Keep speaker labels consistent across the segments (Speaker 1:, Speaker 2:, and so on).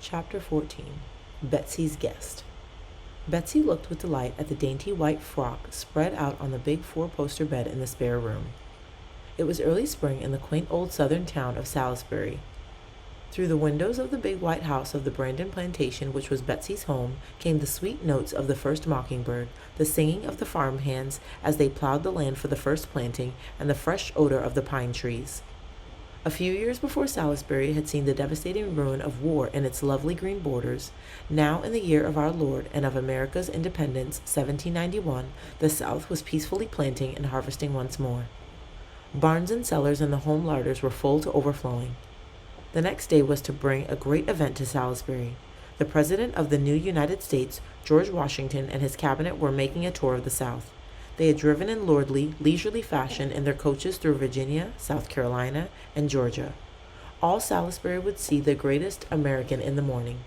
Speaker 1: Chapter 14. Betsy's Guest. Betsy looked with delight at the dainty white frock spread out on the big four-poster bed in the spare room. It was early spring in the quaint old southern town of Salisbury. Through the windows of the big white house of the Brandon plantation, which was Betsy's home, came the sweet notes of the first mockingbird, the singing of the farm hands as they plowed the land for the first planting, and the fresh odor of the pine trees. A few years before Salisbury had seen the devastating ruin of war in its lovely green borders, now in the year of our Lord and of America's independence, 1791, the South was peacefully planting and harvesting once more. Barns and cellars and the home larders were full to overflowing. The next day was to bring a great event to Salisbury. The President of the new United States, George Washington, and his cabinet were making a tour of the South. They had driven in lordly, leisurely fashion in their coaches through Virginia, South Carolina, and Georgia. All Salisbury would see the greatest American in the morning.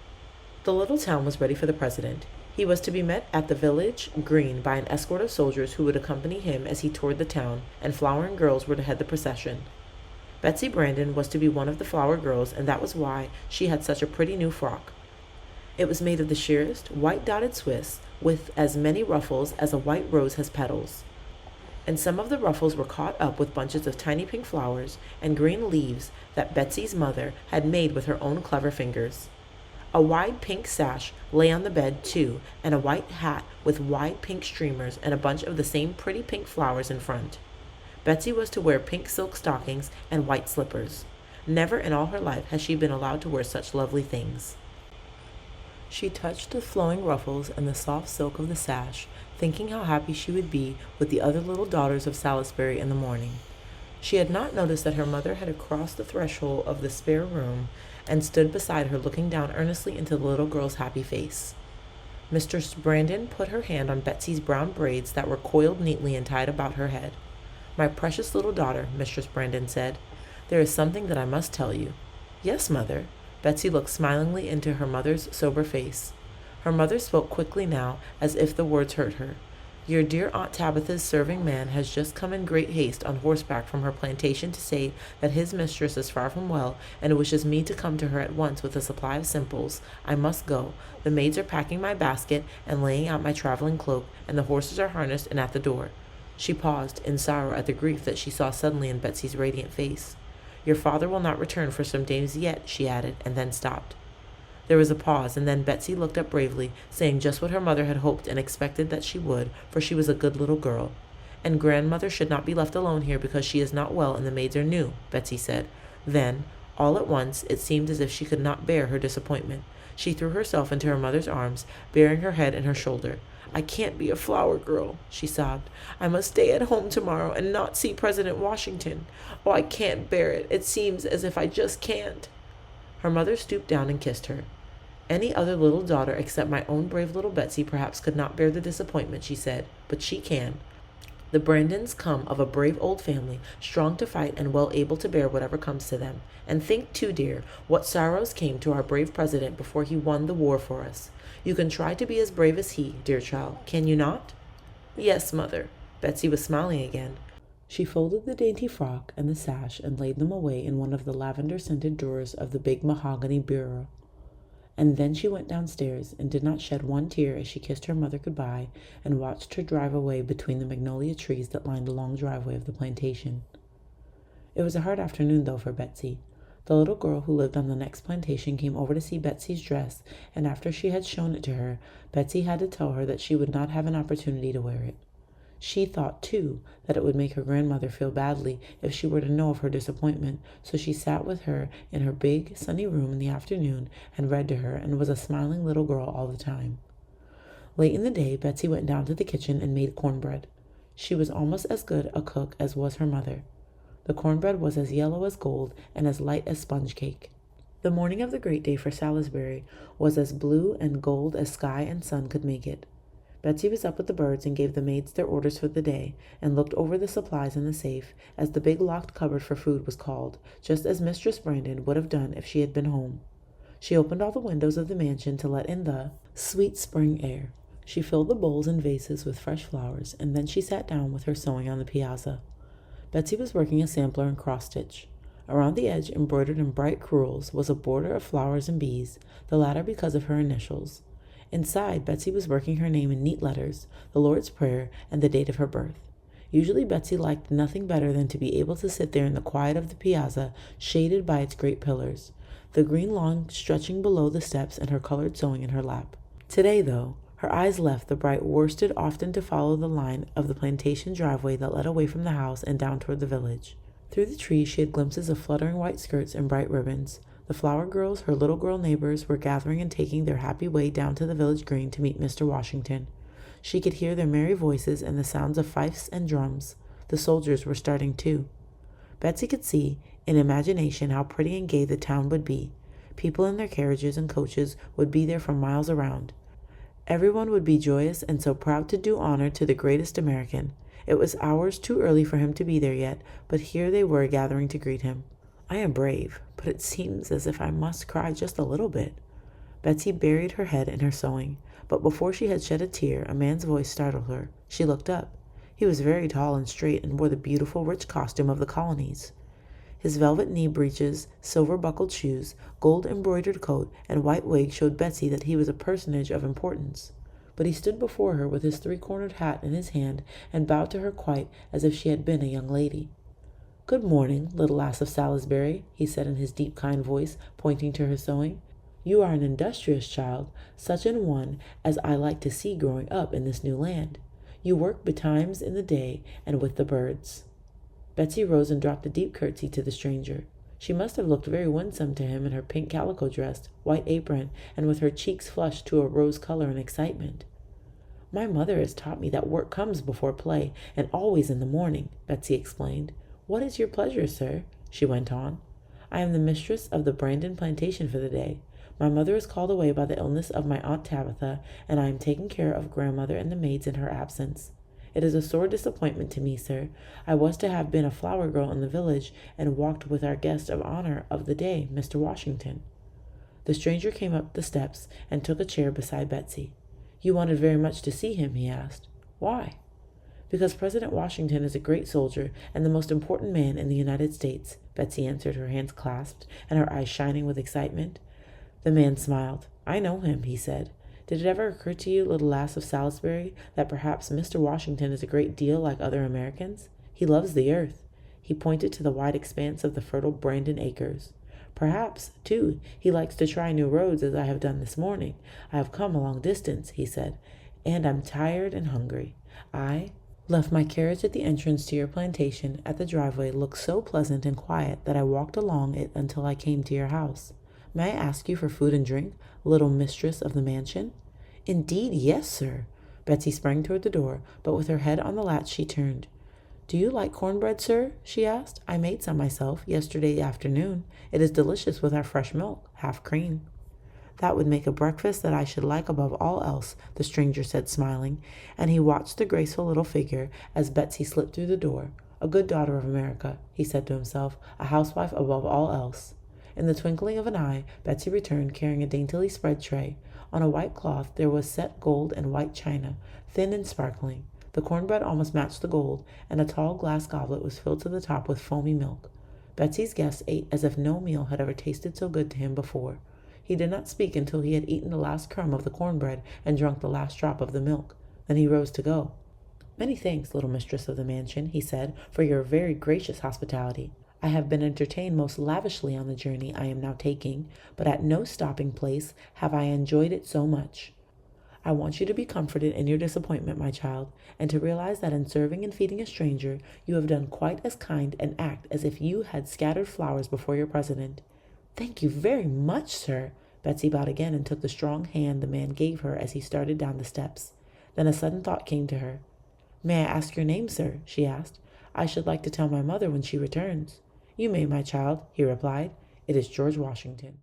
Speaker 1: The little town was ready for the president. He was to be met at the village green by an escort of soldiers who would accompany him as he toured the town, and flowering girls were to head the procession. Betsy Brandon was to be one of the flower girls, and that was why she had such a pretty new frock. It was made of the sheerest, white-dotted Swiss, with as many ruffles as a white rose has petals. And some of the ruffles were caught up with bunches of tiny pink flowers and green leaves that Betsy's mother had made with her own clever fingers. A wide pink sash lay on the bed, too, and a white hat with wide pink streamers and a bunch of the same pretty pink flowers in front. Betsy was to wear pink silk stockings and white slippers. Never in all her life had she been allowed to wear such lovely things. She touched the flowing ruffles and the soft silk of the sash, thinking how happy she would be with the other little daughters of Salisbury in the morning. She had not noticed that her mother had crossed the threshold of the spare room and stood beside her, looking down earnestly into the little girl's happy face. Mistress Brandon put her hand on Betsy's brown braids that were coiled neatly and tied about her head. "My precious little daughter," Mistress Brandon said, "there is something that I must tell you." "Yes, mother." Betsy looked smilingly into her mother's sober face. Her mother spoke quickly now, as if the words hurt her. "Your dear Aunt Tabitha's serving man has just come in great haste on horseback from her plantation to say that his mistress is far from well and wishes me to come to her at once with a supply of simples. I must go. The maids are packing my basket and laying out my traveling cloak, and the horses are harnessed and at the door." She paused, in sorrow at the grief that she saw suddenly in Betsy's radiant face. "Your father will not return for some days yet," she added, and then stopped. There was a pause, and then Betsy looked up bravely, saying just what her mother had hoped and expected that she would, for she was a good little girl. "And grandmother should not be left alone here because she is not well and the maids are new," Betsy said. Then, all at once, it seemed as if she could not bear her disappointment. She threw herself into her mother's arms, burying her head in her shoulder. "I can't be a flower girl," she sobbed. "I must stay at home tomorrow and not see President Washington. Oh, I can't bear it. It seems as if I just can't." Her mother stooped down and kissed her. "Any other little daughter except my own brave little Betsy perhaps could not bear the disappointment," she said, "but she can. The Brandons come of a brave old family, strong to fight and well able to bear whatever comes to them. And think, too, dear, what sorrows came to our brave president before he won the war for us. You can try to be as brave as he, dear child, can you not?" "Yes, mother." Betsy was smiling again. She folded the dainty frock and the sash and laid them away in one of the lavender-scented drawers of the big mahogany bureau. And then she went downstairs and did not shed one tear as she kissed her mother good-bye and watched her drive away between the magnolia trees that lined the long driveway of the plantation. It was a hard afternoon, though, for Betsy. The little girl who lived on the next plantation came over to see Betsy's dress, and after she had shown it to her, Betsy had to tell her that she would not have an opportunity to wear it. She thought, too, that it would make her grandmother feel badly if she were to know of her disappointment, so she sat with her in her big, sunny room in the afternoon and read to her and was a smiling little girl all the time. Late in the day, Betsy went down to the kitchen and made cornbread. She was almost as good a cook as was her mother. The cornbread was as yellow as gold and as light as sponge cake. The morning of the great day for Salisbury was as blue and gold as sky and sun could make it. Betsy was up with the birds and gave the maids their orders for the day, and looked over the supplies in the safe, as the big locked cupboard for food was called, just as Mistress Brandon would have done if she had been home. She opened all the windows of the mansion to let in the sweet spring air. She filled the bowls and vases with fresh flowers, and then she sat down with her sewing on the piazza. Betsy was working a sampler in cross-stitch. Around the edge, embroidered in bright crewels, was a border of flowers and bees, the latter because of her initials. Inside, Betsy was working her name in neat letters, the Lord's Prayer, and the date of her birth. Usually Betsy liked nothing better than to be able to sit there in the quiet of the piazza, shaded by its great pillars, the green lawn stretching below the steps, and her colored sewing in her lap. Today, though, her eyes left the bright worsted often to follow the line of the plantation driveway that led away from the house and down toward the village. Through the trees she had glimpses of fluttering white skirts and bright ribbons. The flower girls, her little girl neighbors, were gathering and taking their happy way down to the village green to meet Mr. Washington. She could hear their merry voices and the sounds of fifes and drums. The soldiers were starting too. Betsy could see, in imagination, how pretty and gay the town would be. People in their carriages and coaches would be there for miles around. Everyone would be joyous and so proud to do honor to the greatest American. It was hours too early for him to be there yet, but here they were gathering to greet him. I am brave, but it seems as if I must cry just a little bit. Betsy buried her head in her sewing, but before she had shed a tear, a man's voice startled her. She looked up. He was very tall and straight and wore the beautiful, rich costume of the colonies. His velvet knee breeches, silver-buckled shoes, gold-embroidered coat, and white wig showed Betsy that he was a personage of importance. But he stood before her with his three-cornered hat in his hand and bowed to her quite as if she had been a young lady. "Good morning, little lass of Salisbury," he said in his deep, kind voice, pointing to her sewing. "You are an industrious child, such an one as I like to see growing up in this new land. You work betimes in the day and with the birds." Betsy rose and dropped a deep curtsy to the stranger. She must have looked very winsome to him in her pink calico dress, white apron, and with her cheeks flushed to a rose color in excitement. "My mother has taught me that work comes before play, and always in the morning," Betsy explained. "What is your pleasure, sir?" she went on. "I am the mistress of the Brandon plantation for the day. My mother is called away by the illness of my Aunt Tabitha, and I am taking care of grandmother and the maids in her absence. It is a sore disappointment to me, sir. I was to have been a flower girl in the village and walked with our guest of honor of the day, Mr. Washington." The stranger came up the steps and took a chair beside Betsy. "You wanted very much to see him?" he asked. "Why?" "Because President Washington is a great soldier and the most important man in the United States," Betsy answered, her hands clasped and her eyes shining with excitement. The man smiled. "I know him," he said. "Did it ever occur to you, little lass of Salisbury, that perhaps Mr. Washington is a great deal like other Americans? He loves the earth." He pointed to the wide expanse of the fertile Brandon acres. "Perhaps, too, he likes to try new roads as I have done this morning. I have come a long distance," he said, "and I'm tired and hungry. I left my carriage at the entrance to your plantation. At the driveway looked so pleasant and quiet that I walked along it until I came to your house. May I ask you for food and drink, little mistress of the mansion?" "Indeed, yes, sir." Betsy sprang toward the door, but with her head on the latch she turned. "Do you like cornbread, sir?" she asked. "I made some myself yesterday afternoon. It is delicious with our fresh milk, half cream." "That would make a breakfast that I should like above all else," the stranger said, smiling, and he watched the graceful little figure as Betsy slipped through the door. "A good daughter of America," he said to himself, "a housewife above all else." In the twinkling of an eye, Betsy returned, carrying a daintily spread tray. On a white cloth there was set gold and white china, thin and sparkling. The cornbread almost matched the gold, and a tall glass goblet was filled to the top with foamy milk. Betsy's guest ate as if no meal had ever tasted so good to him before. He did not speak until he had eaten the last crumb of the cornbread and drunk the last drop of the milk. Then he rose to go. "Many thanks, little mistress of the mansion," he said, "for your very gracious hospitality. I have been entertained most lavishly on the journey I am now taking, but at no stopping place have I enjoyed it so much. I want you to be comforted in your disappointment, my child, and to realize that in serving and feeding a stranger, you have done quite as kind an act as if you had scattered flowers before your president." "Thank you very much, sir." Betsy bowed again and took the strong hand the man gave her as he started down the steps. Then a sudden thought came to her. "May I ask your name, sir?" she asked. "I should like to tell my mother when she returns." "You may, my child," he replied. "It is George Washington."